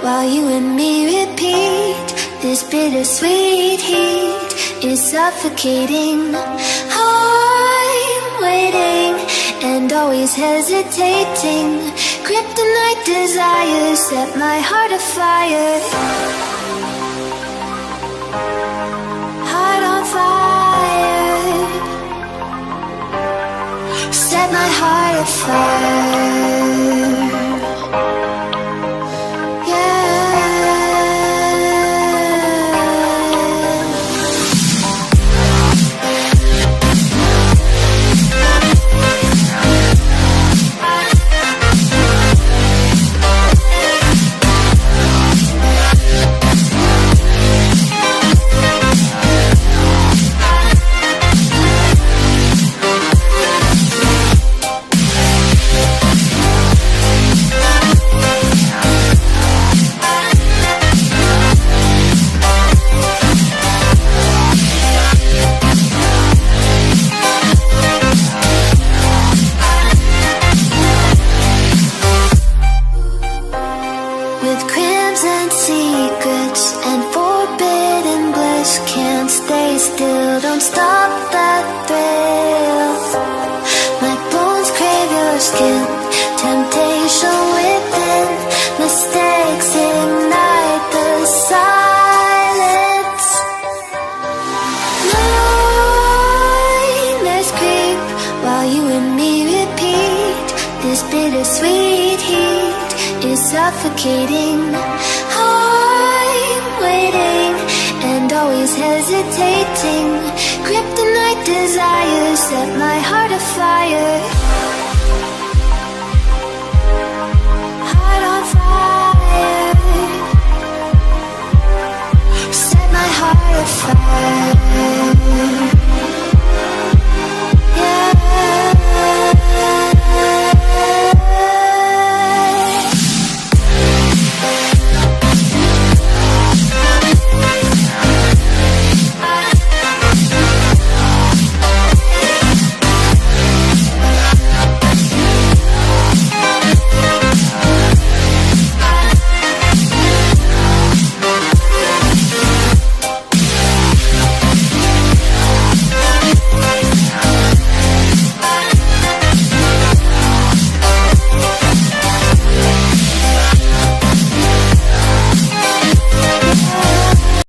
while you and me repeat. This bittersweet heat is suffocating. I'm waiting and always hesitating. Kryptonite desires set my heart afire. Heart on fire. Set my heart afire. Suffocating. I'm waiting and always hesitating. Kryptonite desires set my heart afire.